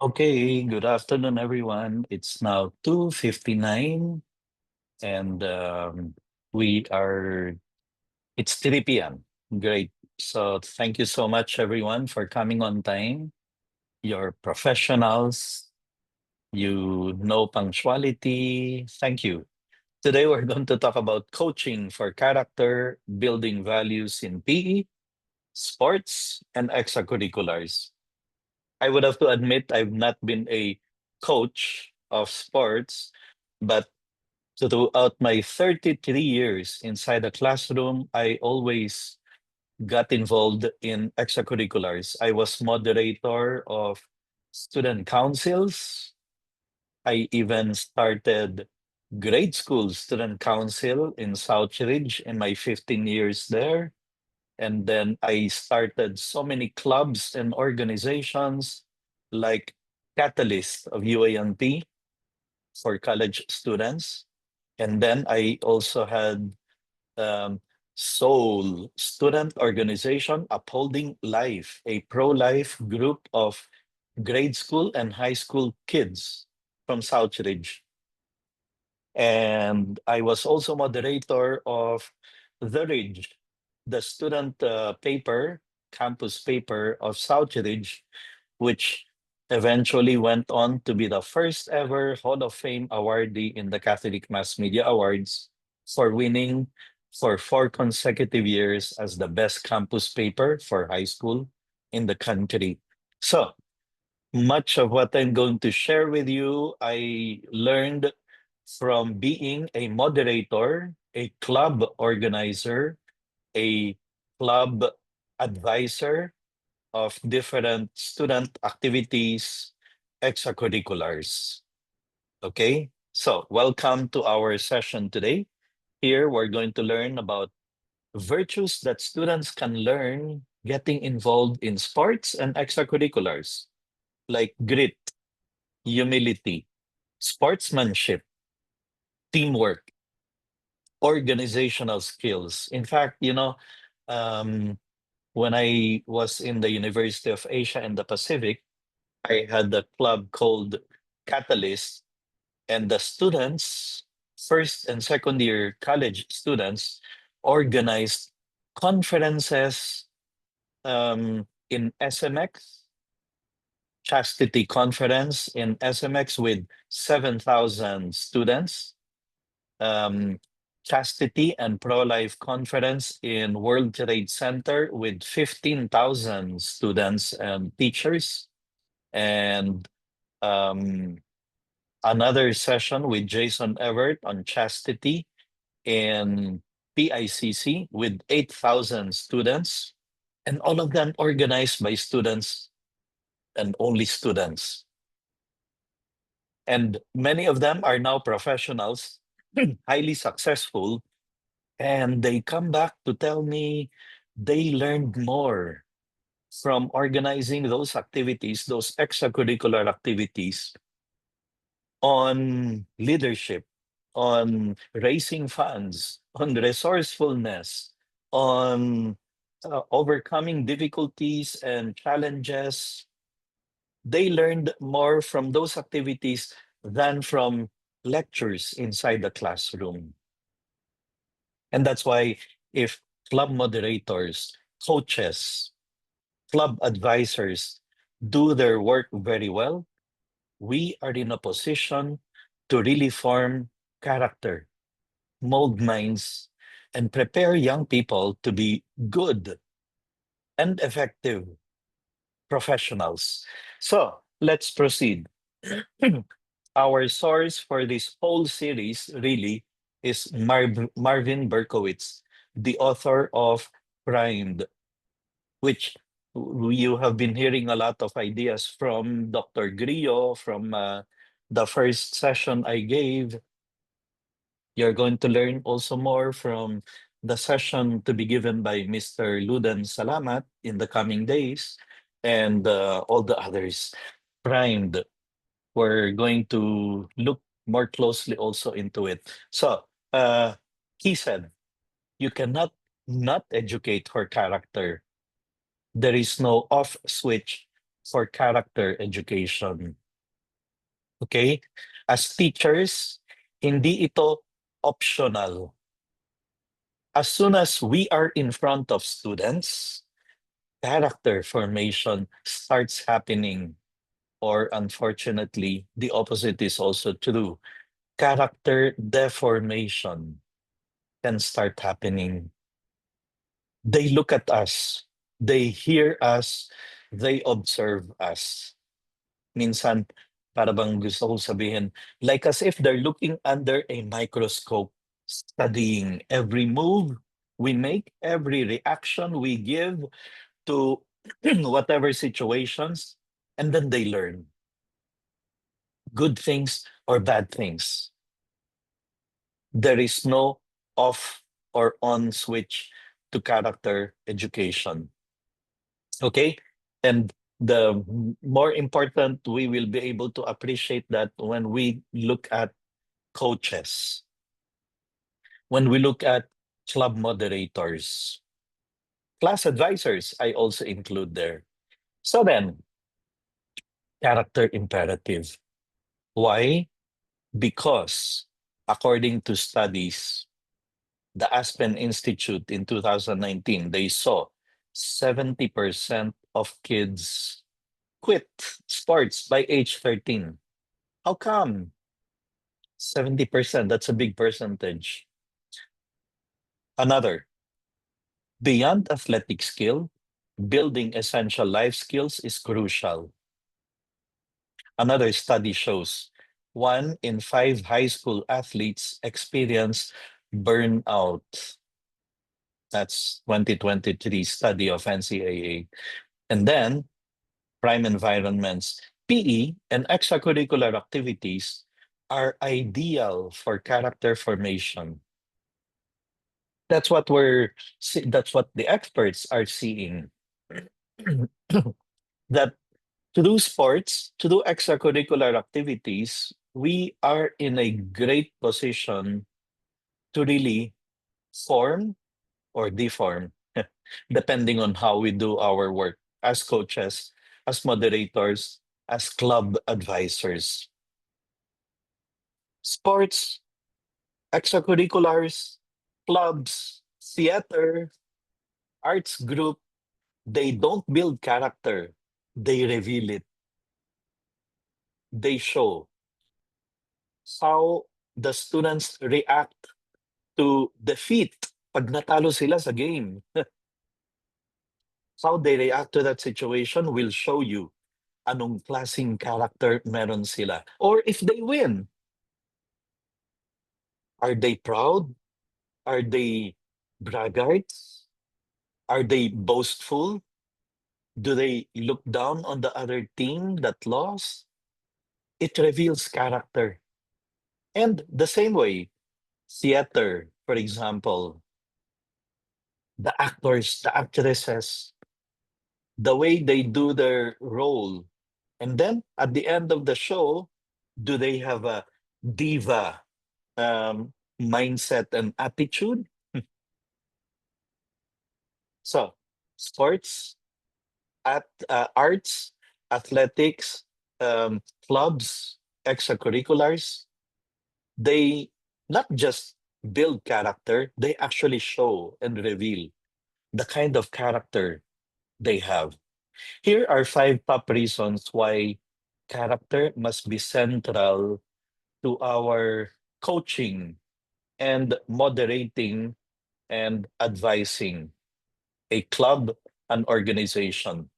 Okay, good afternoon, everyone. It's now 2:59 and we are, it's 3 p.m. Great. So thank you so much, everyone, for coming on time. You're professionals. You know punctuality. Thank you. Today, we're going to talk about coaching for character, building values in PE, sports, and extracurriculars. I would have to admit I've not been a coach of sports, but throughout my 33 years inside the classroom, I always got involved in extracurriculars. I was moderator of student councils. I even started grade school student council in Southridge in my 15 years there. And then I started so many clubs and organizations like Catalyst of UANP for college students. And then I also had um, Soul Student Organization Upholding Life, a pro-life group of grade school and high school kids from Southridge. And I was also moderator of The Ridge, the student paper, campus paper of Southridge, which eventually went on to be the first ever Hall of Fame awardee in the Catholic Mass Media Awards for winning for 4 consecutive years as the best campus paper for high school in the country. So, much of what I'm going to share with you, I learned from being a moderator, a club organizer, a club advisor of different student activities, extracurriculars. Okay, so welcome to our session today. Here we're going to learn about virtues that students can learn getting involved in sports and extracurriculars, like grit, humility, sportsmanship, teamwork, organizational skills. In fact, um, when I was in the University of Asia and the Pacific, I had a club called Catalyst, and the students, first and second year college students, organized conferences in SMX, Chastity Conference in SMX with 7,000 students, um, Chastity and Pro-Life Conference in World Trade Center with 15,000 students and teachers, and um, another session with Jason Everett on chastity in PICC with 8,000 students, and all of them organized by students and only students. And many of them are now professionals, highly successful, and they come back to tell me they learned more from organizing those activities, those extracurricular activities, on leadership, on raising funds, on resourcefulness, on overcoming difficulties and challenges. They learned more from those activities than from lectures inside the classroom. And that's why if club moderators, coaches, club advisors do their work very well, we are in a position to really form character, mold minds, and prepare young people to be good and effective professionals. So let's proceed. Our source for this whole series really is Marvin Berkowitz, the author of Primed, which you have been hearing a lot of ideas from Dr. Grillo, from the first session I gave. You're going to learn also more from the session to be given by Mr. Luden Salamat in the coming days, and all the others. Primed, we're going to look more closely also into it. So he said, you cannot not educate for character. There is no off switch for character education. Okay? As teachers, hindi ito optional. As soon as we are in front of students, character formation starts happening. Or unfortunately, the opposite is also true. Character deformation can start happening. They look at us, they hear us, they observe us. Minsan, para bang gusto ko sabihin, like as if they're looking under a microscope, studying every move we make, every reaction we give to whatever situations, and then they learn good things or bad things. There is no off or on switch to character education. Okay? And the more important, we will be able to appreciate that when we look at coaches, when we look at club moderators, class advisors, I also include there. So then, character imperative. Why? Because according to studies, the Aspen Institute in 2019, they saw 70% of kids quit sports by age 13. How come? 70%, that's a big percentage. Another, beyond athletic skill, building essential life skills is crucial. Another study shows 1 in 5 high school athletes experience burnout. That's 2023 study of NCAA. And then prime environments, PE and extracurricular activities are ideal for character formation. That's what the experts are seeing. That to do sports, to do extracurricular activities, we are in a great position to really form or deform, depending on how we do our work as coaches, as moderators, as club advisors. Sports, extracurriculars, clubs, theater, arts group, they don't build character, they reveal it. They show how the students react to defeat pag natalo sila sa game. How they react to that situation will show you anong klaseng character meron sila. Or if they win, are they proud? Are they braggarts? Are they boastful? Do they look down on the other team that lost? It reveals character. And the same way, theater, for example, the actors, the actresses, the way they do their role. And then at the end of the show, do they have a diva mindset and attitude? So, sports, arts, athletics, clubs, extracurriculars, they not just build character, they actually show and reveal the kind of character they have. Here are 5 top reasons why character must be central to our coaching and moderating and advising a club, an organization.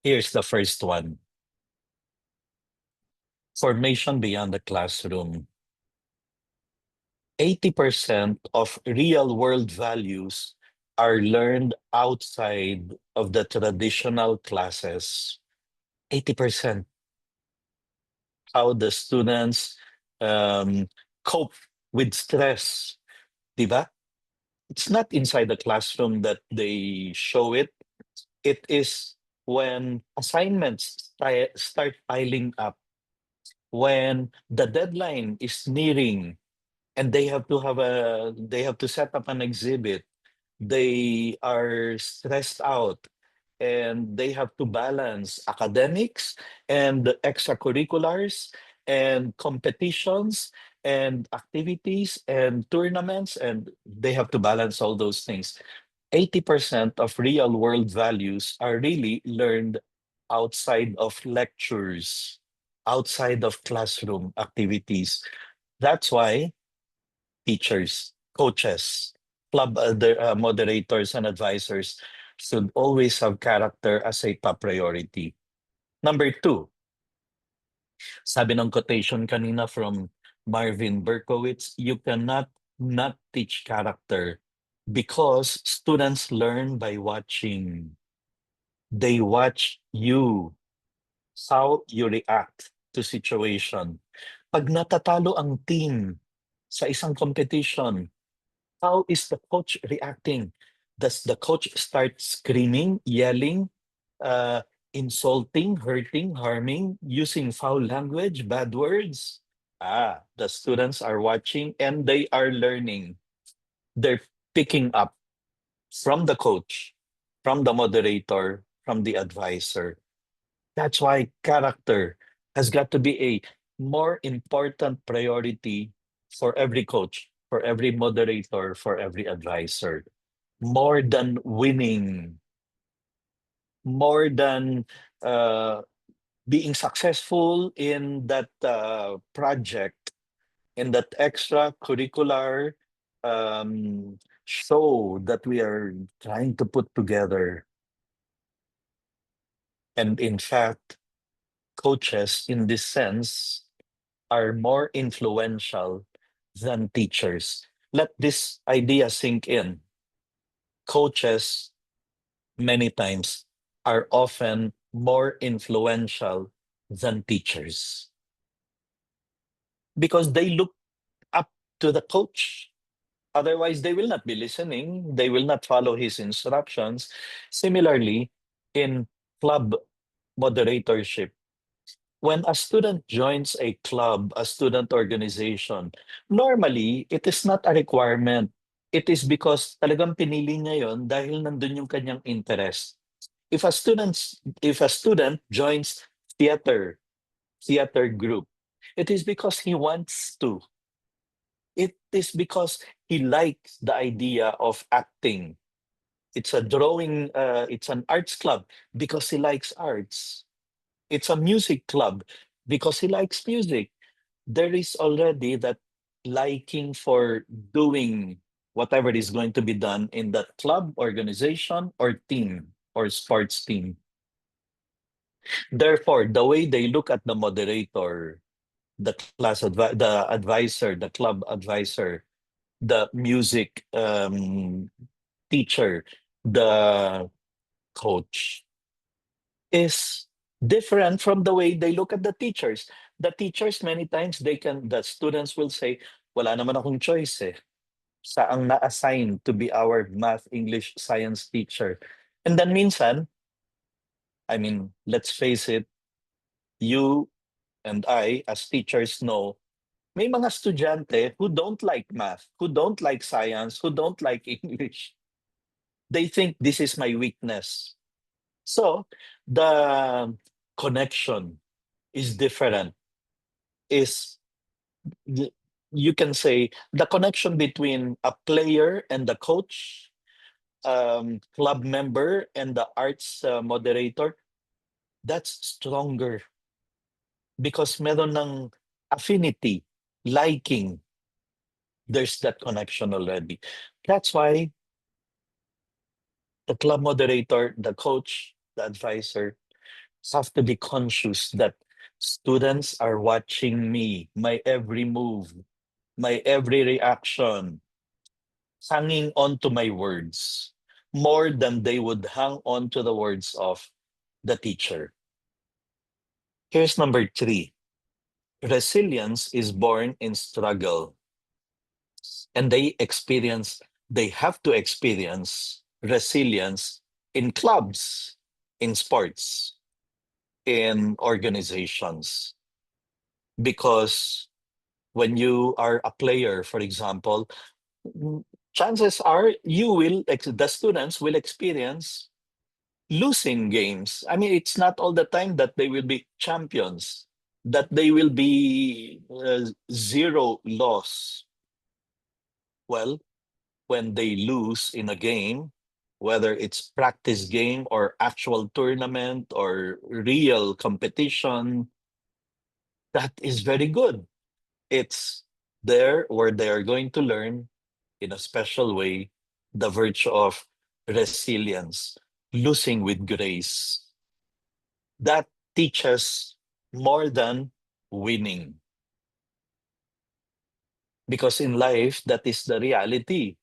Here's the first one: formation beyond the classroom. 80% of real world values are learned outside of the traditional classes. 80%. How the students um, cope with stress, diba? It's not inside the classroom that they show it. It is when assignments start piling up, when the deadline is nearing, and they have to set up an exhibit. They are stressed out. and they have to balance academics and extracurriculars and competitions and activities and tournaments, and they have to balance all those things. 80% of real world values are really learned outside of lectures, outside of classroom activities. That's why teachers, coaches, moderators, and advisors should always have character as a top priority. Number two, sabi ng quotation kanina from Marvin Berkowitz, you cannot not teach character because students learn by watching. They watch you, how you react to situation. Pag natatalo ang team sa isang competition, how is the coach reacting? Does the coach start screaming, yelling, uh, insulting, hurting, harming, using foul language, bad words? The students are watching and they are learning. They're picking up from the coach, from the moderator, from the advisor. That's why character has got to be a more important priority for every coach, for every moderator, for every advisor. More than winning, more than uh, being successful in that project, in that extracurricular show that we are trying to put together. And in fact, coaches in this sense are more influential than teachers. Let this idea sink in. Coaches, many times, are often more influential than teachers because they look up to the coach. Otherwise, they will not be listening, they will not follow his instructions. Similarly, in club moderatorship, when a student joins a club, a student organization, normally, it is not a requirement. It is because talagang pinili niya yon dahil nandun yung kanyang interest. If a student joins theater, theater group, it is because he wants to. It is because he likes the idea of acting. It's a drawing, it's an arts club because he likes arts. It's a music club because he likes music. There is already that liking for doing whatever is going to be done in that club, organization, or team or sports team. Therefore, the way they look at the moderator, the advisor, the club advisor, the music teacher, the coach is different from the way they look at the teachers. The teachers, many times, the students will say, wala naman akong choice eh. Saang na-assign to be our math, English, science teacher. And then minsan, I mean, let's face it, you and I, as teachers, know may mga estudyante who don't like math, who don't like science, who don't like English. They think this is my weakness. So the connection is different. Is you can say the connection between a player and the coach, club member and the arts moderator, that's stronger because meron ng affinity, liking. There's that connection already. That's why the club moderator, the coach, the advisor have to be conscious that students are watching me, my every move, my every reaction, hanging on to my words more than they would hang on to the words of the teacher. Here's number three. Resilience is born in struggle, and they have to experience resilience in clubs, in sports, in organizations. Because when you are a player, for example, chances are the students will experience losing games. I mean, it's not all the time that they will be champions, that they will be zero loss. Well, when they lose in a game, whether it's practice game or actual tournament or real competition, that is very good. It's there where they are going to learn in a special way the virtue of resilience, losing with grace. That teaches more than winning. Because in life, that is the reality.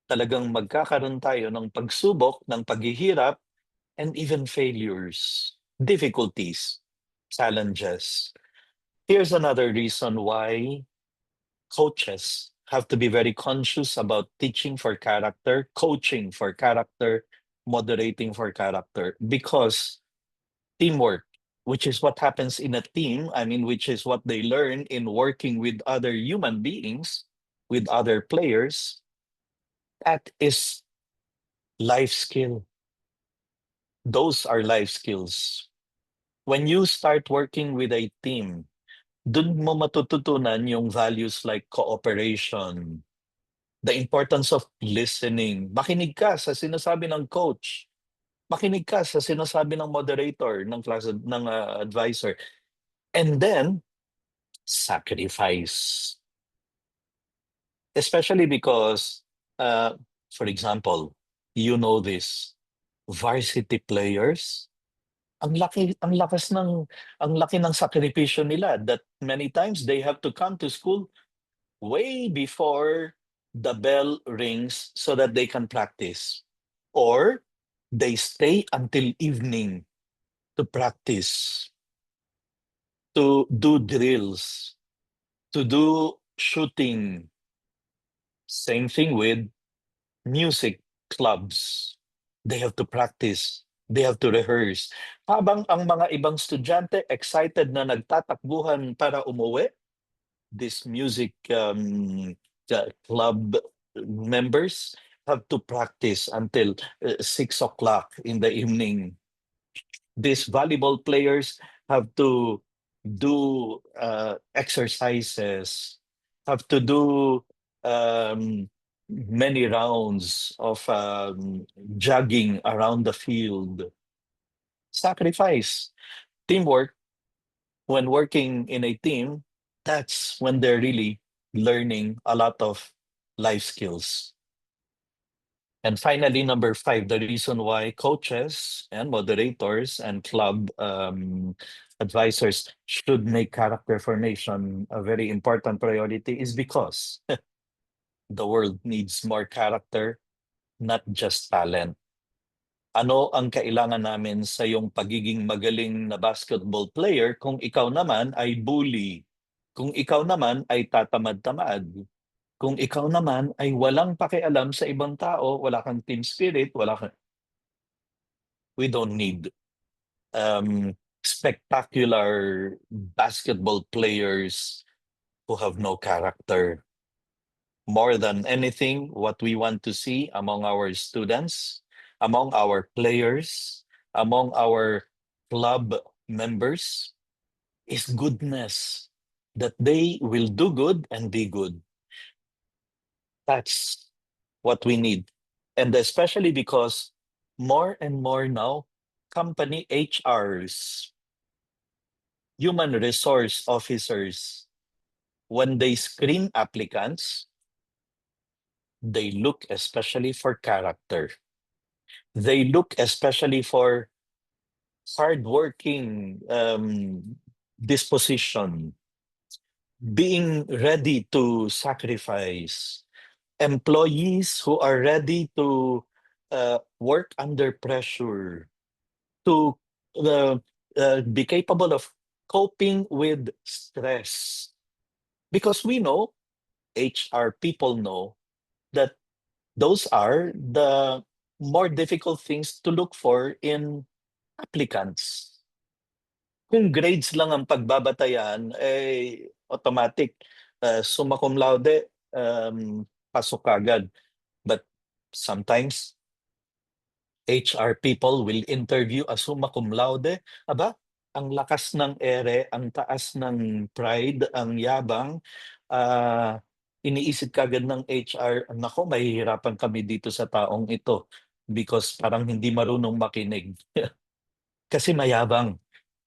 Talagang magkakaroon tayo ng pagsubok, ng paghihirap, and even failures, difficulties, challenges. Here's another reason why coaches have to be very conscious about teaching for character, coaching for character, moderating for character, because teamwork, which is what happens in a team, I mean, which is what they learn in working with other human beings, with other players, that is life skill. Those are life skills. When you start working with a team, dun mo matututunan yung values like cooperation, the importance of listening. Makinig ka sa sinasabi ng coach. Makinig ka sa sinasabi ng moderator, ng class, ng advisor. And then, sacrifice. Especially because, uh, for example, you know this, varsity players, ang laki ng sakripisyo nila that many times they have to come to school way before the bell rings so that they can practice. Or they stay until evening to practice, to do drills, to do shooting. Same thing with music clubs. They have to practice. They have to rehearse. Habang ang mga ibang estudyante excited na nagtatakbuhan para umuwi, this music club members have to practice until 6 o'clock in the evening. These volleyball players have to do exercises, have to do many rounds of jogging around the field. Sacrifice. Teamwork, when working in a team, that's when they're really learning a lot of life skills. And finally, number 5, the reason why coaches and moderators and club advisors should make character formation a very important priority is because the world needs more character, not just talent. Ano ang kailangan namin sa iyong pagiging magaling na basketball player kung ikaw naman ay bully? Kung ikaw naman ay tatamad-tamad? Kung ikaw naman ay walang pakialam sa ibang tao, wala kang team spirit, we don't need spectacular basketball players who have no character. More than anything, what we want to see among our students, among our players, among our club members is goodness, that they will do good and be good. That's what we need. And especially because more and more now, company HRs, human resource officers, when they screen applicants, they look especially for character. They look especially for hardworking disposition, being ready to sacrifice, employees who are ready to work under pressure, to be capable of coping with stress. Because we know, HR people know, that those are the more difficult things to look for in applicants. Kung grades lang ang pagbabatayan, eh, automatic, summa cum laude, pasok agad. But sometimes HR people will interview as summa cum laude. Aba, ang lakas ng ere, ang taas ng pride, ang yabang. Iniisip kagad ng HR, nako, mahihirapan kami dito sa taong ito because parang hindi marunong makinig. Kasi mayabang.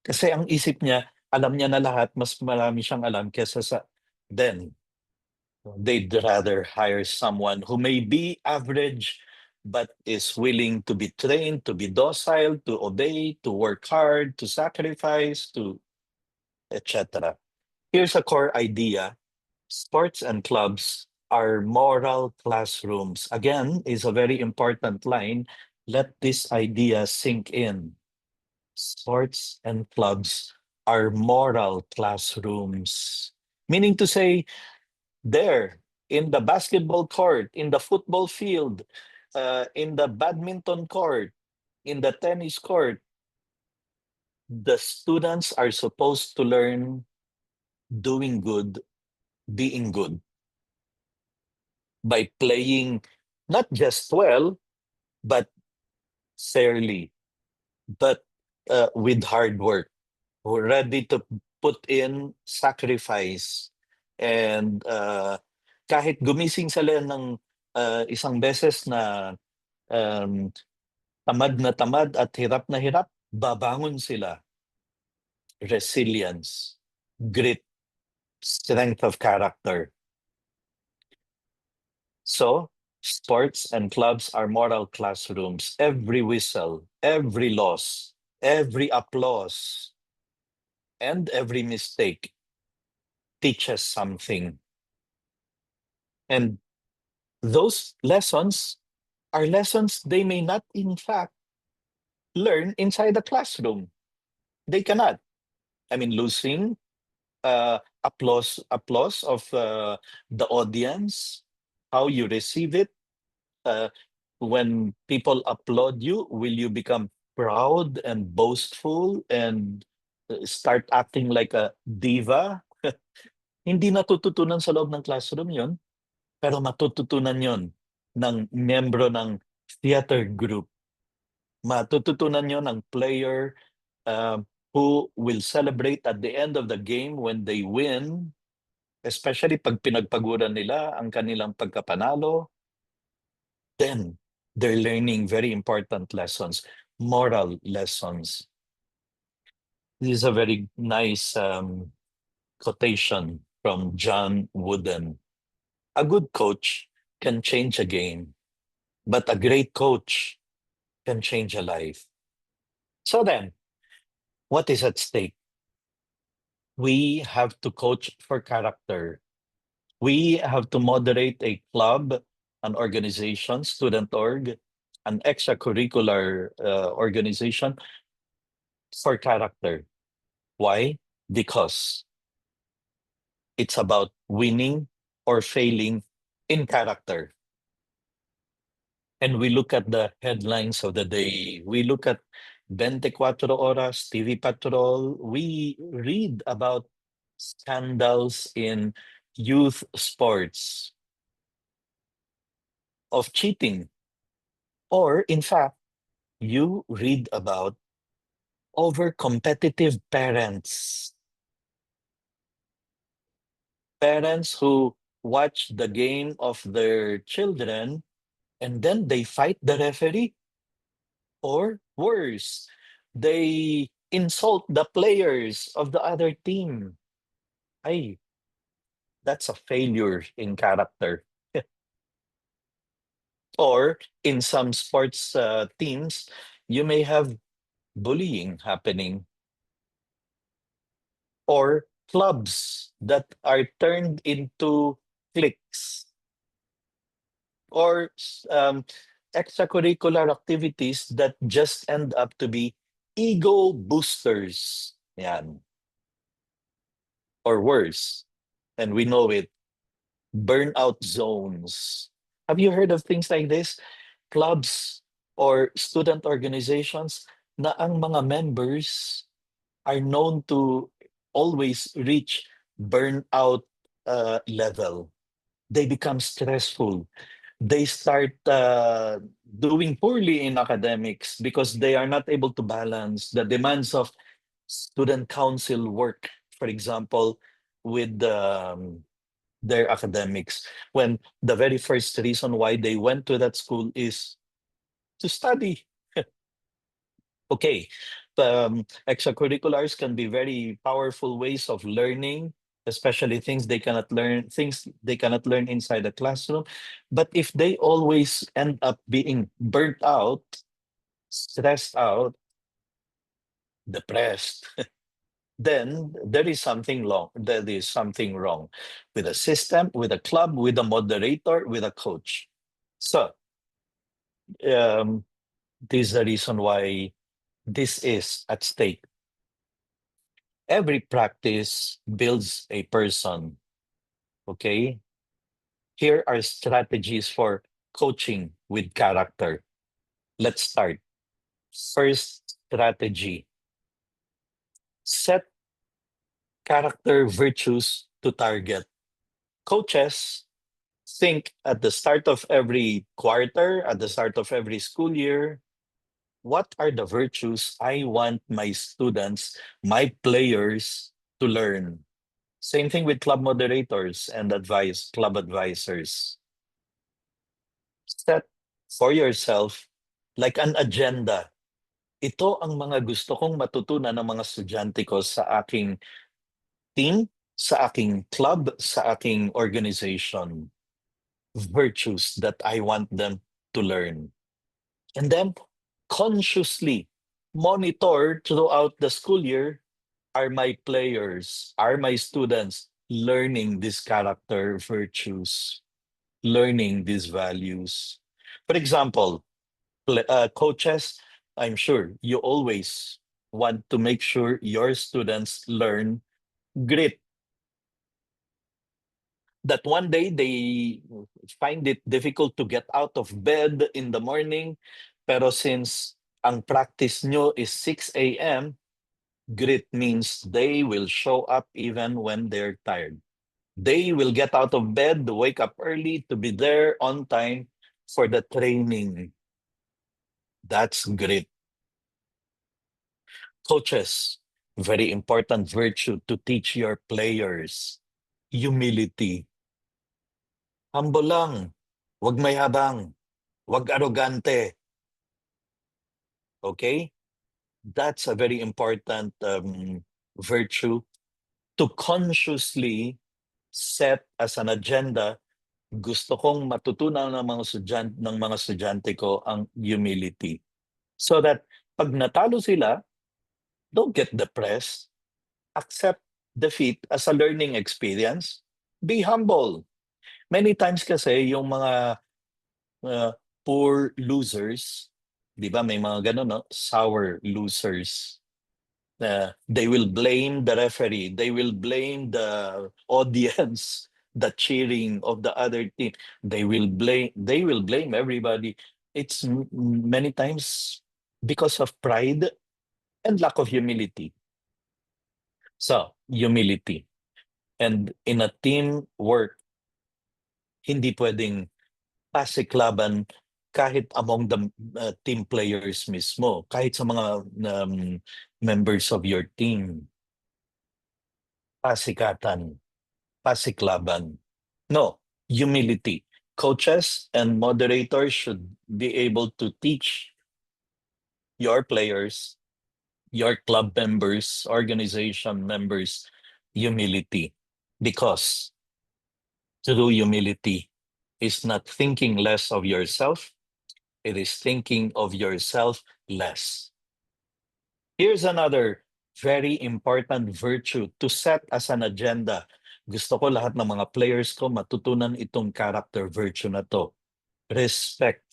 Kasi ang isip niya, alam niya na lahat, mas marami siyang alam kesa sa then. They'd rather hire someone who may be average but is willing to be trained, to be docile, to obey, to work hard, to sacrifice, to etc. Here's a core idea. Sports and clubs are moral classrooms. Again, is a very important line. Let this idea sink in. Sports and clubs are moral classrooms. Meaning to say, there in the basketball court, in the football field, in the badminton court, in the tennis court, the students are supposed to learn doing good, being good by playing not just well, but fairly, but with hard work. We're ready to put in sacrifice. And kahit gumising sila ng isang beses na um, tamad at hirap na hirap, babangon sila. Resilience, grit, strength of character. So, sports and clubs are moral classrooms. Every whistle, every loss, every applause, and every mistake teaches something. And those lessons are lessons they may not, in fact, learn inside the classroom. They cannot. I mean, losing, applause of the audience, how you receive it. Uh, when people applaud you, will you become proud and boastful and start acting like a diva? Hindi natututunan sa loob ng classroom yon, pero matututunan yon ng membro ng theater group. Matututunan yon ng player who will celebrate at the end of the game when they win, especially pag pinagpaguran nila ang kanilang pagkapanalo. Then they're learning very important lessons, moral lessons. This is a very nice quotation from John Wooden. A good coach can change a game, but a great coach can change a life. So then, what is at stake? We have to coach for character. We have to moderate a club, an organization, student org, an extracurricular organization for character. Why? Because it's about winning or failing in character. And we look at the headlines of the day. We look at 24 Horas, TV Patrol. We read about scandals in youth sports of cheating. Or, in fact, you read about over-competitive parents. Parents who watch the game of their children and then they fight the referee. Or worse, they insult the players of the other team. Ay, that's a failure in character. Or in some sports teams, you may have bullying happening. Or clubs that are turned into cliques. Or extracurricular activities that just end up to be ego boosters. Yan. Or worse, and we know it, burnout zones. Have you heard of things like this? Clubs or student organizations na ang mga members are known to always reach burnout level. They become stressful. They start doing poorly in academics because they are not able to balance the demands of student council work, for example, with their academics. When the very first reason why they went to that school is to study. Okay, extracurriculars can be very powerful ways of learning, especially things they cannot learn inside the classroom. But if they always end up being burnt out, stressed out, depressed, then there is something wrong. There is something wrong with the system, with the club, with the moderator, with the coach. So um, this is the reason why this is at stake. Every practice builds a person. Okay. Here are strategies for coaching with character. Let's start. First strategy: set character virtues to target. Coaches think at the start of every quarter, at the start of every school year, what are the virtues I want my students, my players to learn? Same thing with club moderators and club advisors. Set for yourself like an agenda. Ito ang mga gusto kong matutunan ng mga estudyante ko sa aking team, sa aking club, sa aking organization. Virtues that I want them to learn. And then consciously monitor throughout the school year, are my players, are my students learning these character virtues, learning these values. For example, coaches, I'm sure you always want to make sure your students learn grit. That one day they find it difficult to get out of bed in the morning, pero since ang practice nyo is 6 a.m., grit means they will show up even when they're tired. They will get out of bed, wake up early to be there on time for the training. That's grit. Coaches, very important virtue to teach your players. Humility. Humble lang. Wag mayabang. Wag arrogante. Okay? That's a very important virtue to consciously set as an agenda. Gusto kong matutunan ng mga estudyante ko ang humility. So that pag natalo sila, don't get depressed. Accept defeat as a learning experience. Be humble. Many times kasi yung mga uh, poor losers, di ba may mga ganun, no? Sour losers. They will blame the referee. They will blame the audience, the cheering of the other team. They will blame everybody. It's many times because of pride and lack of humility. So, humility. And in a team work, hindi pwedeng pasiklaban kahit among the team players mismo, kahit sa mga members of your team. Pasikatan, pasiklaban. No, humility. Coaches and moderators should be able to teach your players, your club members, organization members, humility. Because true humility is not thinking less of yourself, it is thinking of yourself less. Here's another very important virtue to set as an agenda. Gusto ko lahat ng mga players ko matutunan itong character virtue na to. Respect.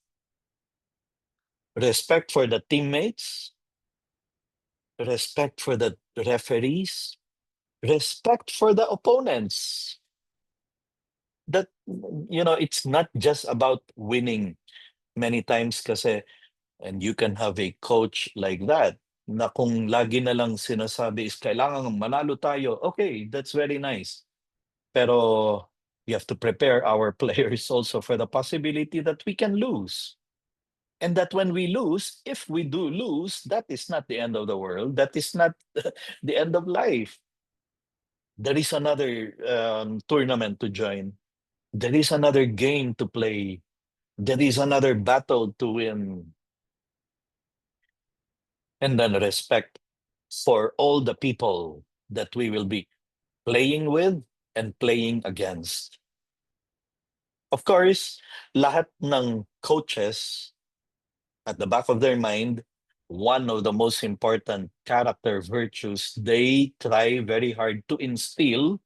Respect for the teammates, respect for the referees, respect for the opponents. That, it's not just about winning. Many times kasi, and you can have a coach like that, na kung lagi na lang sinasabi is kailangan manalo tayo, okay, that's very nice. Pero we have to prepare our players also for the possibility that we can lose. And that when we lose, if we do lose, that is not the end of the world. That is not the end of life. There is another tournament to join. There is another game to play. There is another battle to win. And then respect for all the people that we will be playing with and playing against. Of course, lahat ng coaches at the back of their mind, one of the most important character virtues they try very hard to instill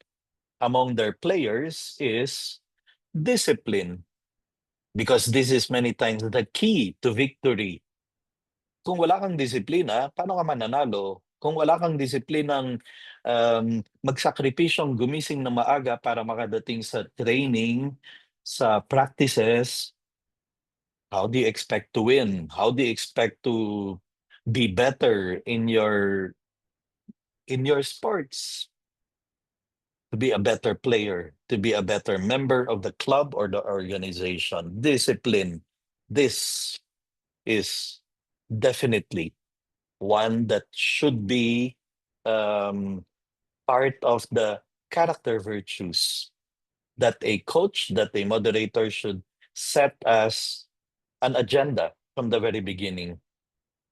among their players is discipline. Because this is many times the key to victory. Kung wala kang disiplina, paano ka mananalo? Kung wala kang disiplinang magsakripisyong gumising na maaga para makadating sa training, sa practices, how do you expect to win? How do you expect to be better in your sports? To be a better player, to be a better member of the club or the organization. Discipline. This is definitely one that should be um, part of the character virtues that a coach, that a moderator should set as an agenda from the very beginning.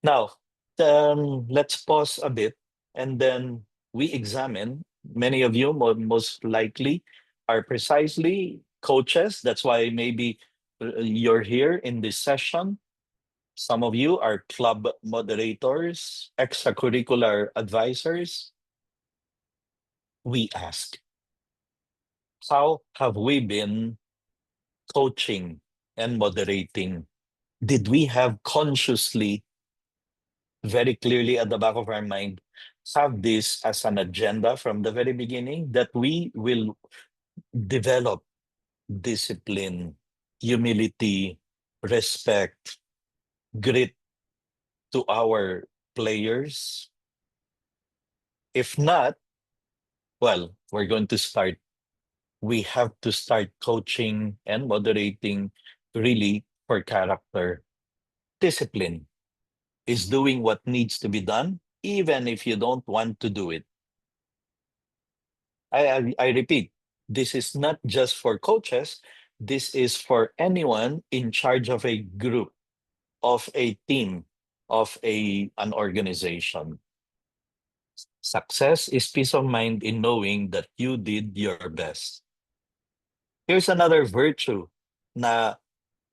Now, let's pause a bit and then we examine. Many of you, most likely, are precisely coaches. That's why maybe you're here in this session. Some of you are club moderators, extracurricular advisors. We ask, how have we been coaching and moderating? Did we have consciously, very clearly at the back of our mind, have this as an agenda from the very beginning that we will develop discipline, humility, respect, grit to our players? If not, well, we're going to start. We have to start coaching and moderating really for character. Discipline is doing what needs to be done, even if you don't want to do it. I repeat, this is not just for coaches. This is for anyone in charge of a group, of a team, of an organization. Success is peace of mind in knowing that you did your best. Here's another virtue na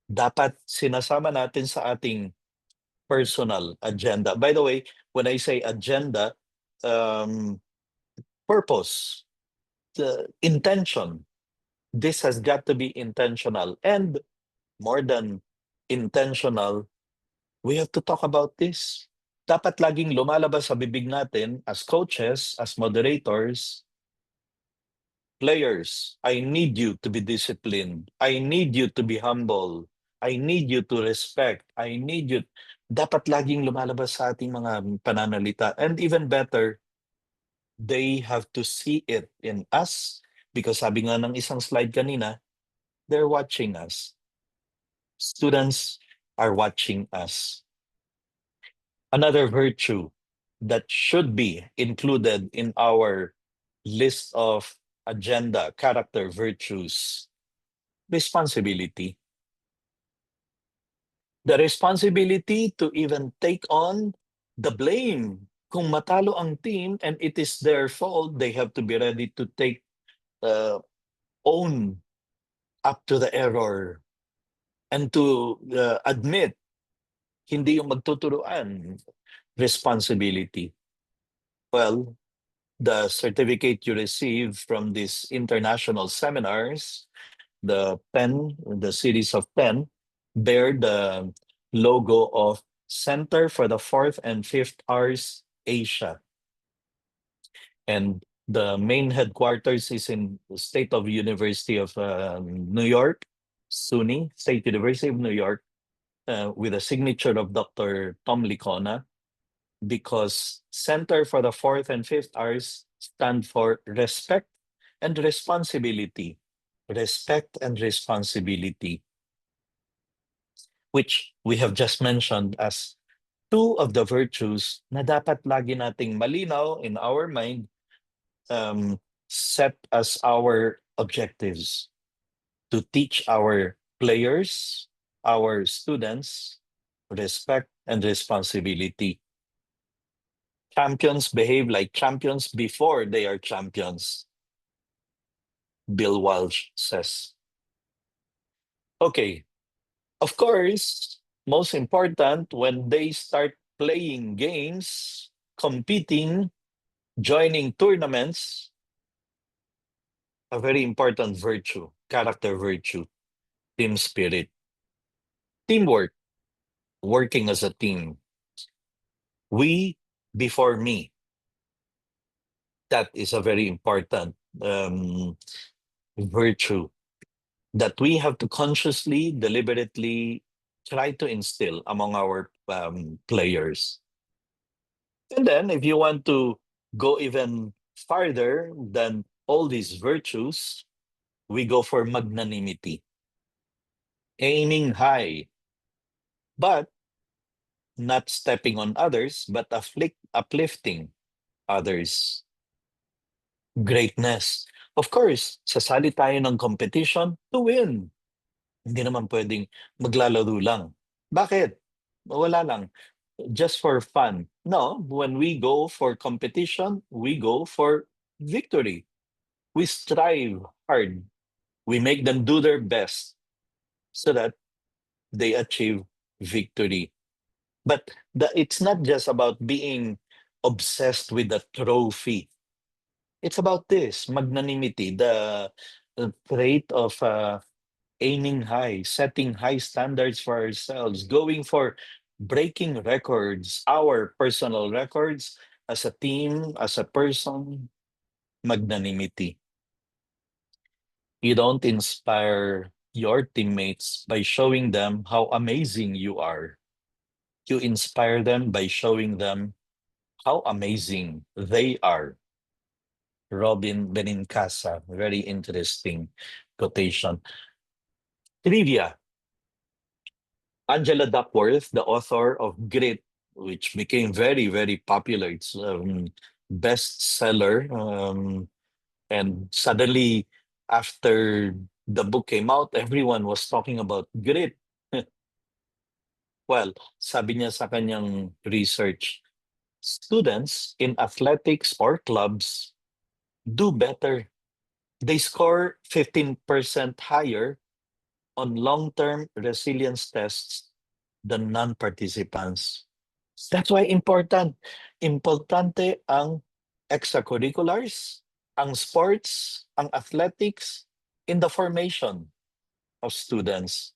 dapat sinasama natin sa ating personal agenda. By the way, when I say agenda, um, purpose, the intention, this has got to be intentional. And more than intentional, we have to talk about this. Dapat laging lumalabas sa bibig natin as coaches, as moderators, players, I need you to be disciplined. I need you to be humble. I need you to respect. I need you. Dapat laging lumalabas sa ating mga pananalita. And even better, they have to see it in us because sabi nga ng isang slide kanina, they're watching us. Students are watching us. Another virtue that should be included in our list of agenda, character virtues, responsibility. The responsibility to even take on the blame. Kung matalo ang team and it is their fault, they have to be ready to take own up to the error and to admit hindi yung magtuturuan. Responsibility. Well, the certificate you receive from these international seminars, the series of 10, bear the logo of Center for the Fourth and Fifth Hours Asia. And the main headquarters is in the State of University of New York, SUNY, State University of New York, with a signature of Dr. Tom Licona, because Center for the Fourth and Fifth Hours stand for respect and responsibility. Respect and responsibility. which we have just mentioned as two of the virtues na dapat lagi nating malinaw in our mind, um, set as our objectives to teach our players, our students, respect and responsibility. Champions behave like champions before they are champions, Bill Walsh says. Okay, of course, most important, when they start playing games, competing, joining tournaments, a very important virtue, character virtue, team spirit, teamwork, working as a team. We before me. That is a very important virtue that we have to consciously, deliberately try to instill among our players. And then, if you want to go even farther than all these virtues, we go for magnanimity, aiming high, but not stepping on others, but uplifting others. Greatness. Of course, sasali tayo ng competition to win. Hindi naman pwedeng maglalaro lang. Bakit? Wala lang. Just for fun. No, when we go for competition, we go for victory. We strive hard. We make them do their best so that they achieve victory. But it's not just about being obsessed with the trophy. It's about this magnanimity, the trait of aiming high, setting high standards for ourselves, going for breaking records, our personal records as a team, as a person, magnanimity. You don't inspire your teammates by showing them how amazing you are. You inspire them by showing them how amazing they are. Robin Benincasa, very interesting quotation. Trivia. Angela Duckworth, the author of Grit, which became very, very popular. It's bestseller. And suddenly, after the book came out, everyone was talking about Grit. Well, sabi niya sa kanyang research, students in athletics or clubs do better. They score 15% higher on long-term resilience tests than non-participants. That's why important. Importante ang extracurriculars, ang sports, ang athletics in the formation of students.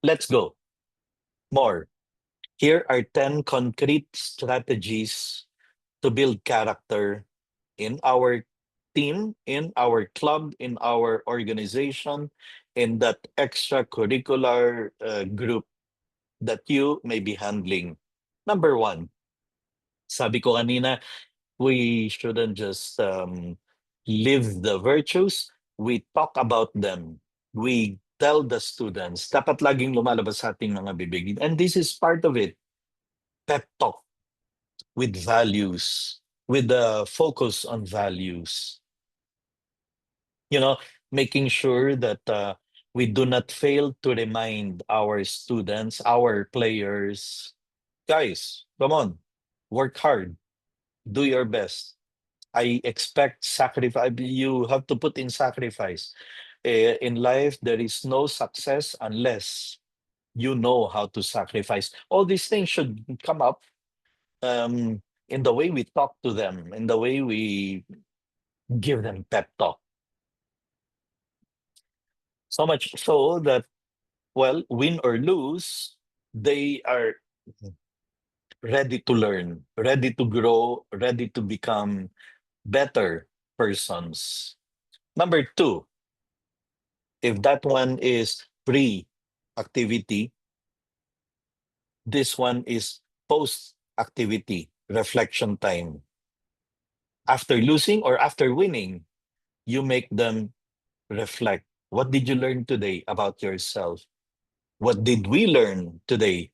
Let's go. More. Here are 10 concrete strategies to build character in our team, in our club, in our organization, in that extracurricular group that you may be handling. Number one, sabi ko kanina, we shouldn't just live the virtues, we talk about them. We tell the students, dapat laging lumalabas sa ating mga bibig. And this is part of it. Pep talk with values, with the focus on values. You know, making sure that we do not fail to remind our students, our players, guys, come on, work hard, do your best. I expect sacrifice. You have to put in sacrifice. In life, there is no success unless you know how to sacrifice. All these things should come up in the way we talk to them, in the way we give them pep talk. So much so that, well, win or lose, they are ready to learn, ready to grow, ready to become better persons. Number two, if that one is pre-activity, this one is post-activity, reflection time. After losing or after winning, you make them reflect. What did you learn today about yourself? What did we learn today?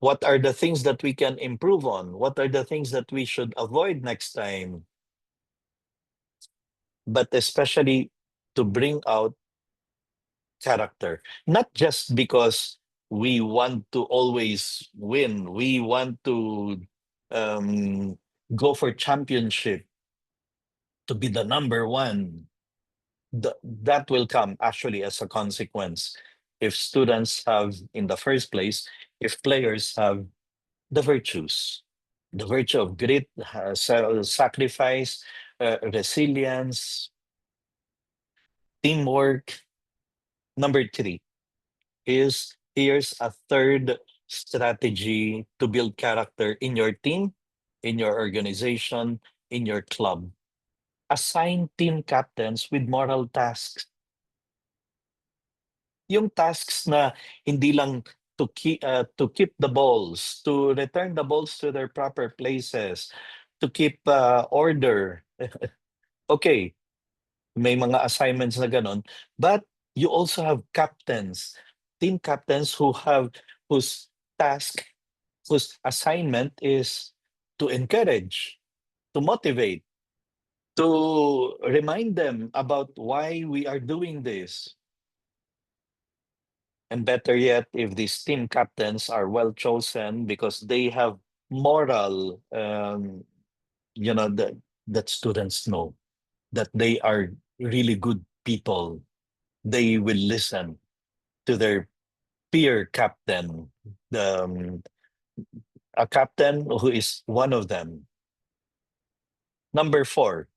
What are the things that we can improve on? What are the things that we should avoid next time? But especially to bring out character, not just because we want to always win, we want to um, go for championship, to be the number one. That will come actually as a consequence if students have, in the first place, if players have the virtue of grit, sacrifice, resilience, teamwork. Number three is here's a third strategy to build character in your team, in your organization, in your club. Assign team captains with moral tasks. Yung tasks na hindi lang to keep the balls, to return the balls to their proper places, to keep order. Okay, may mga assignments na ganon, but you also have captains, team captains whose task, whose assignment is to encourage, to motivate, to remind them about why we are doing this. And better yet, if these team captains are well chosen because they have moral, that students know that they are really good people. They will listen to their peer captain, a captain who is one of them. Number four,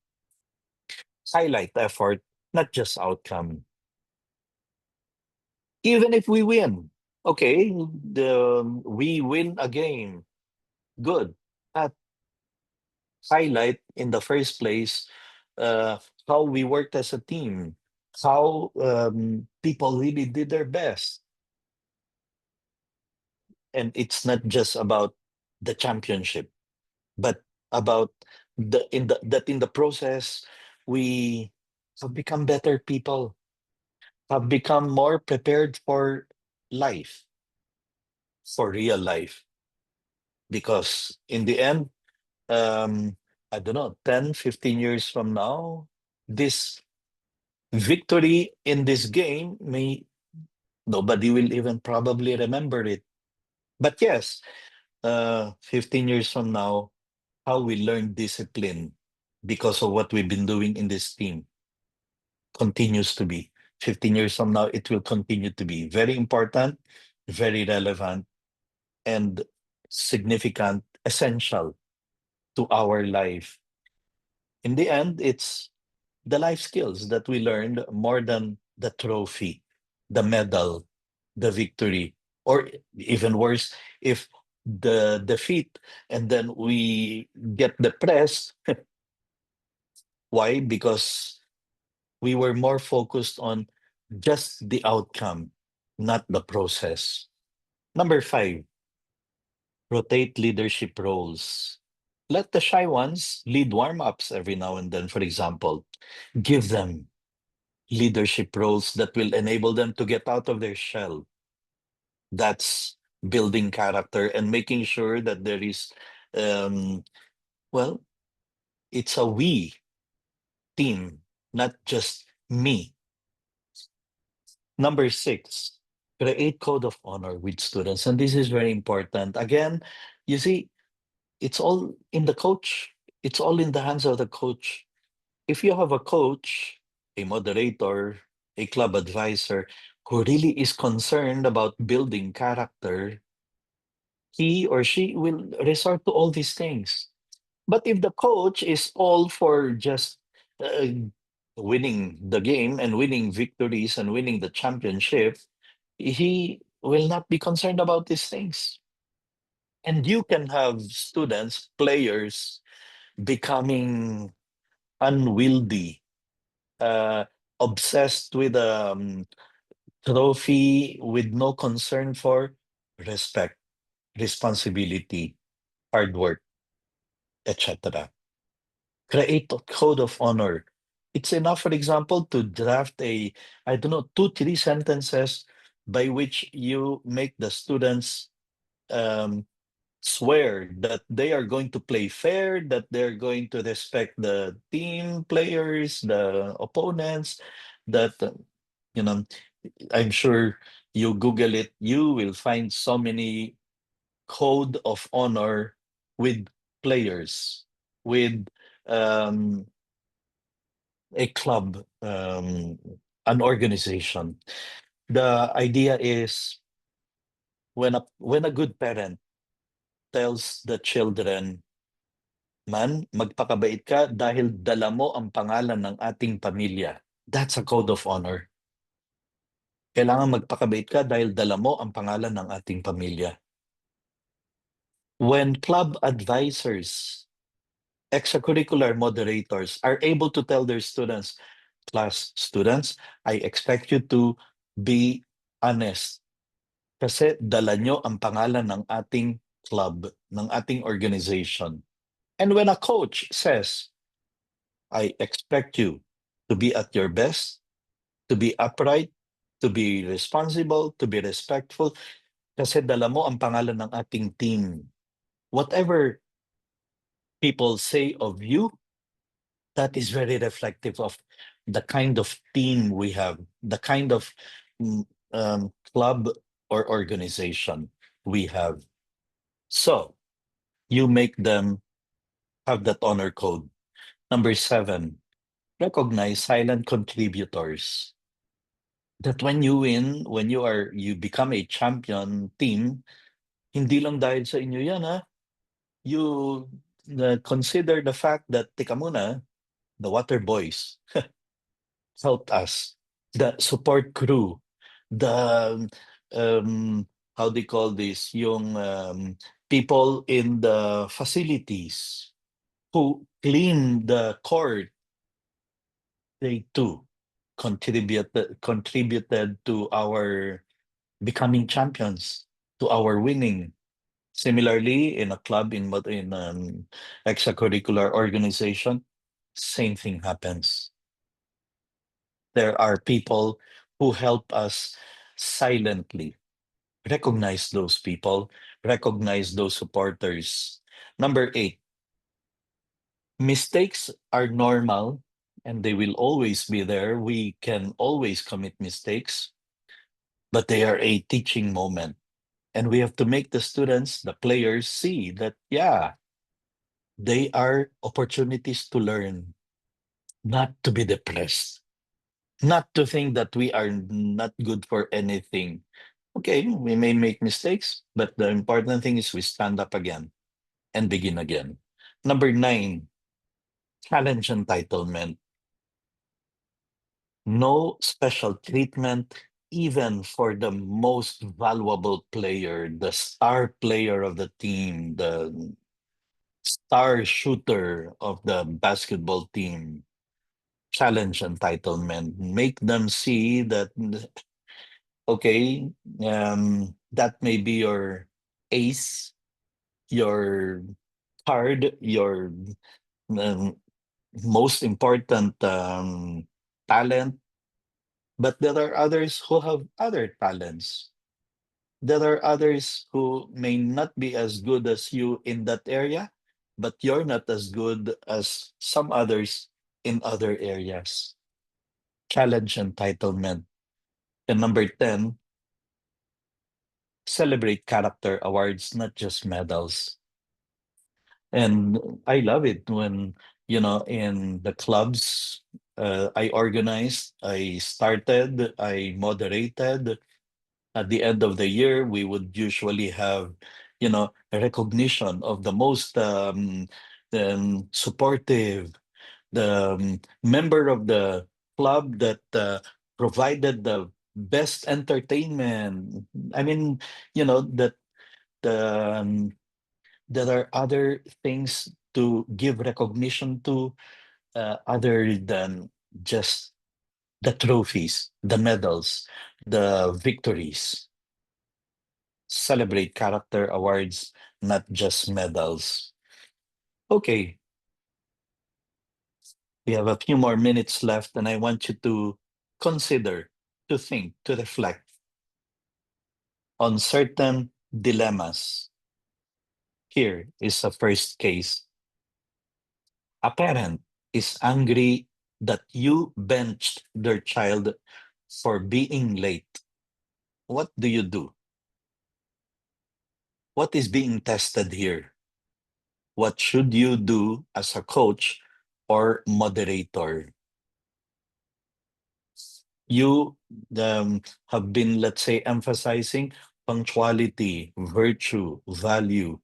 highlight effort, not just outcome. Even if we win, okay, we win a game, good. But highlight in the first place uh, how we worked as a team, how people really did their best. And it's not just about the championship, but about in the process we have become better people, have become more prepared for life, for real life. Because in the end, I don't know, 10, 15 years from now, this victory in this game may nobody will even probably remember it. But yes, 15 years from now, how we learn discipline because of what we've been doing in this team continues to be. 15 years from now, it will continue to be very important, very relevant, and significant, essential to our life. In the end, it's the life skills that we learned more than the trophy, the medal, the victory, or even worse, if the defeat and then we get depressed. Why? Because we were more focused on just the outcome, not the process. Number five, rotate leadership roles. Let the shy ones lead warm ups every now and then, for example. Give them leadership roles that will enable them to get out of their shell. That's building character and making sure that there is, um, well, it's a we team, not just me. Number six, create code of honor with students. And this is very important. Again, you see, it's all in the coach. It's all in the hands of the coach. If you have a coach, a moderator, a club advisor who really is concerned about building character, he or she will resort to all these things. But if the coach is all for just uh, winning the game and winning victories and winning the championship, he will not be concerned about these things. And you can have students, players becoming unwieldy, uh, obsessed with a trophy with no concern for respect, responsibility, hard work, etc. Create a code of honor. It's enough, for example, to draft a, I don't know, two, three sentences by which you make the students um, swear that they are going to play fair, that they're going to respect the team players, the opponents, that, you know, I'm sure you Google it, you will find so many code of honor with players, with um, a club, an organization. The idea is when a good parent tells the children, Man, magpakabait ka dahil dala mo ang pangalan ng ating pamilya. That's a code of honor. Kailangan magpakabait ka dahil dala mo ang pangalan ng ating pamilya. When club advisors, extracurricular moderators are able to tell their students, class students, I expect you to be honest kasi dala nyo ang pangalan ng ating club, ng ating organization. And when a coach says, I expect you to be at your best, to be upright, to be responsible, to be respectful, kasi dala mo ang pangalan ng ating team. Whatever people say of you, that is very reflective of the kind of team we have, the kind of club or organization we have. So you make them have that honor code. Number 7, recognize silent contributors. That when you win, when you become a champion team, hindi lang dahil sa inyo yan, ha? You consider the fact that, tika muna, the water boys helped us, the support crew, the how they call this, yung people in the facilities who clean the court, they too contributed to our becoming champions, to our winning. Similarly, in a club, in an extracurricular organization, same thing happens. There are people who help us silently. Recognize those people, recognize those supporters. Number 8, mistakes are normal and they will always be there. We can always commit mistakes, but they are a teaching moment. And we have to make the students, the players, see that, yeah, they are opportunities to learn, not to be depressed, not to think that we are not good for anything. Okay, we may make mistakes, but the important thing is we stand up again and begin again. Number 9, challenge entitlement. No special treatment, even for the most valuable player, the star player of the team, the star shooter of the basketball team. Challenge entitlement. Make them see that, okay, that may be your ace, your card, your um, most important talent, but there are others who have other talents. There are others who may not be as good as you in that area, but you're not as good as some others in other areas. Challenge entitlement. And number 10, celebrate character awards, not just medals. And I love it when, in the clubs I organized, I started, I moderated. At the end of the year, we would usually have, a recognition of the most supportive, the member of the club that provided the best entertainment. I mean, that um, there are other things to give recognition to other than just the trophies, the medals, the victories. Celebrate character awards, not just medals. Okay, We have a few more minutes left, and I want you to consider, to think, to reflect on certain dilemmas. Here is a first case. A parent is angry that you benched their child for being late. What do you do? What is being tested here? What should you do as a coach or moderator? You have been, let's say, emphasizing punctuality, virtue, value.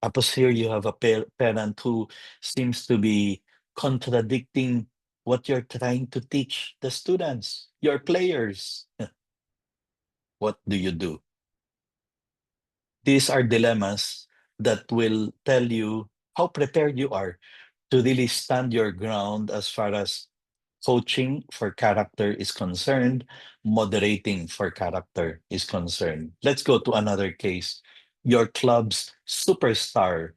Tapos here you have a parent who seems to be contradicting what you're trying to teach the students, your players. What do you do? These are dilemmas that will tell you how prepared you are to really stand your ground as far as coaching for character is concerned, moderating for character is concerned. Let's go to another case. Your club's superstar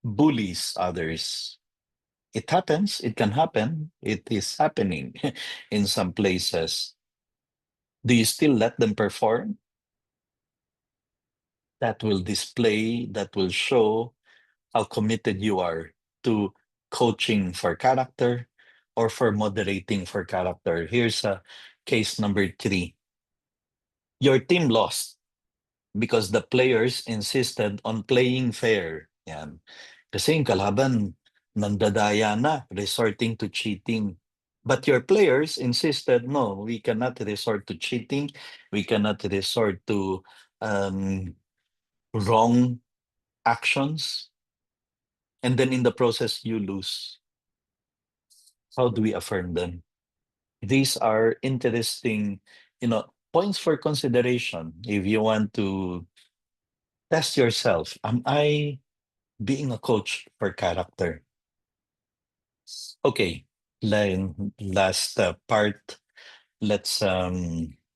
bullies others. It happens, it can happen, it is happening in some places. Do you still let them perform? That will display, that will show how committed you are to coaching for character or for moderating for character. Here's a case number 3. Your team lost because the players insisted on playing fair. Yan. Kasi yung kalaban, nandadaya na, resorting to cheating. But your players insisted, no, we cannot resort to cheating. We cannot resort to wrong actions. And then in the process, you lose. How do we affirm them? These are interesting, points for consideration if you want to test yourself. Am I being a coach for character? Okay, last part, let's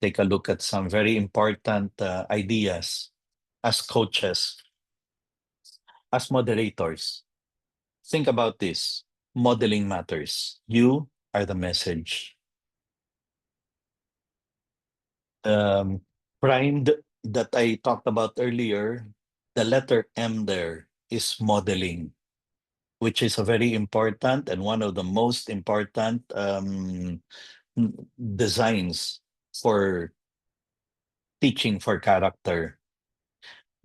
take a look at some very important ideas as coaches, as moderators. Think about this. Modeling matters. You are the message. Primed that I talked about earlier, the letter M there is modeling, which is a very important and one of the most important designs for teaching for character.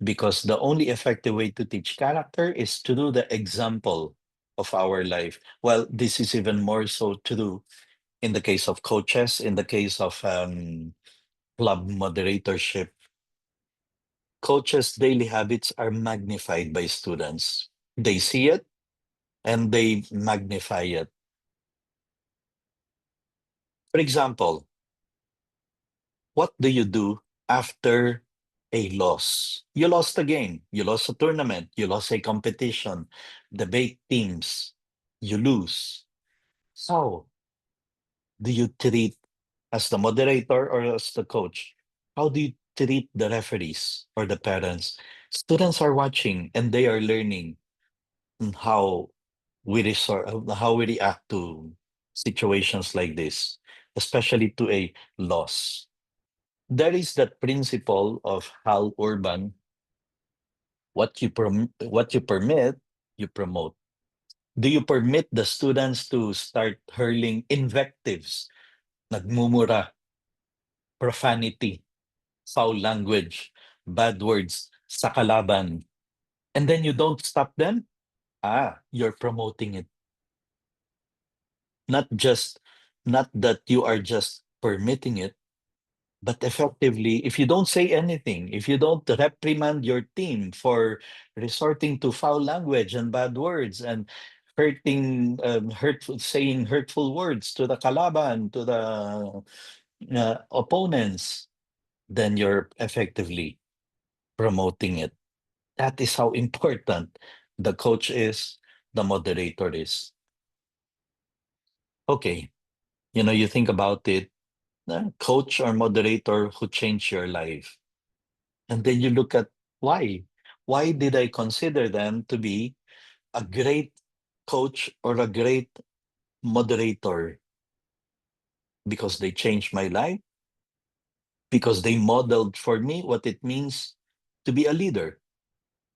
Because the only effective way to teach character is to do the example of our life. Well, this is even more so true in the case of coaches, in the case of club moderatorship. Coaches' daily habits are magnified by students. They see it and they magnify it. For example, what do you do after a loss? You lost a game, you lost a tournament, you lost a competition, debate teams, you lose. How do you treat, as the moderator or as the coach, how do you treat the referees or the parents? Students are watching and they are learning how how we react to situations like this, especially to a loss. There is that principle of Hal Urban: what you permit, you promote. Do you permit the students to start hurling invectives, nagmumura, profanity, foul language, bad words sa kalaban, and then you don't stop them? You're promoting it. Not that you are just permitting it, but effectively, if you don't say anything, if you don't reprimand your team for resorting to foul language and bad words and saying hurtful words to the kalaban, to the opponents, then you're effectively promoting it. That is how important the coach is, the moderator is. Okay, you think about it, coach or moderator who changed your life. And then you look at why. Why did I consider them to be a great coach or a great moderator because they changed my life, because they modeled for me what it means to be a leader,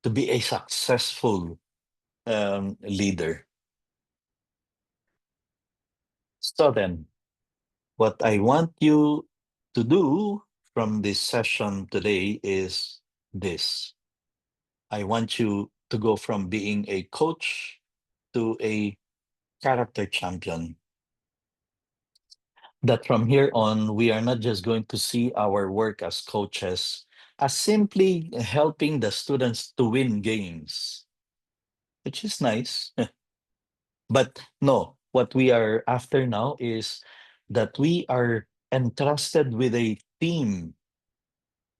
to be a successful leader. So then, what I want you to do from this session today is this. I want you to go from being a coach to a character champion. That from here on, we are not just going to see our work as coaches as simply helping the students to win games, which is nice. But no, what we are after now is that we are entrusted with a team,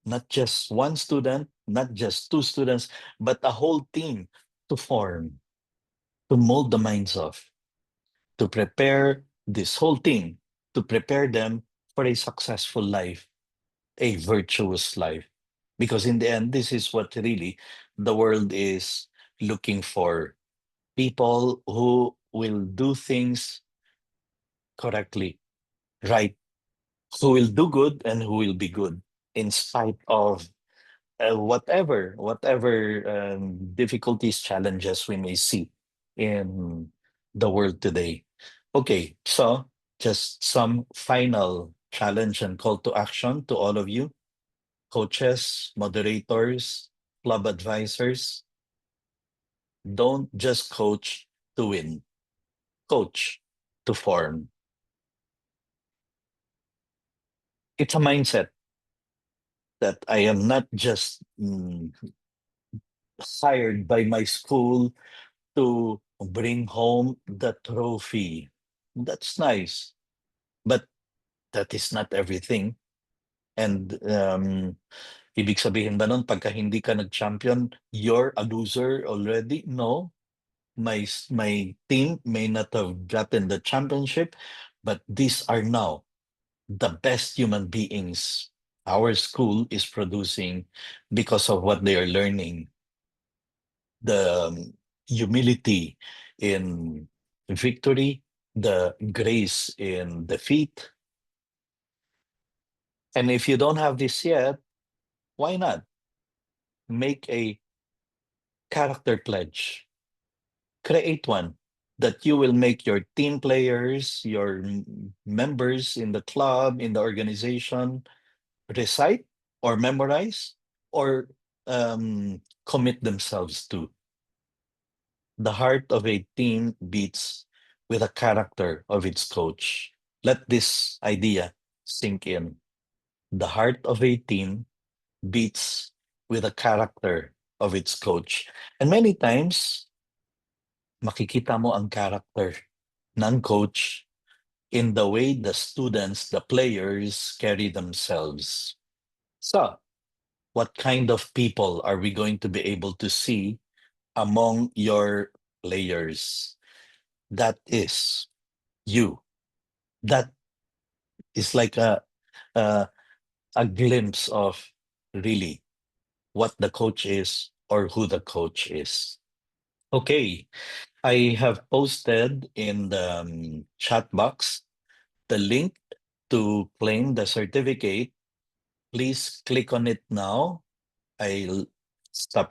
not just one student, not just two students, but a whole team to form, to mold the minds of, to prepare this whole team, to prepare them for a successful life, a virtuous life. Because in the end, this is what really the world is looking for, people who will do things correctly, right? Who will do good and who will be good in spite of whatever difficulties, challenges we may see in the world today. Okay, so just some final challenge and call to action to all of you, coaches, moderators, club advisors. Don't just coach to win, coach to form. It's a mindset that I am not just hired by my school to bring home the trophy. That's nice, but that is not everything. And ibig sabihin ba nun, pagka hindi ka nag-champion, you're a loser already? No. My team may not have gotten the championship, but these are now the best human beings our school is producing because of what they are learning. The humility in victory, the grace in defeat. And if you don't have this yet, why not make a character pledge? Create one that you will make your team players, your members in the club, in the organization, recite or memorize or commit themselves to. The heart of a team beats with the character of its coach. Let this idea sink in. The heart of a team beats with the character of its coach. And many times, makikita mo ang character ng coach in the way the students, the players carry themselves. So, what kind of people are we going to be able to see among your players? That is you. That is like a, a glimpse of really what the coach is or who the coach is. Okay, I have posted in the chat box the link to claim the certificate. Please click on it now. I'll stop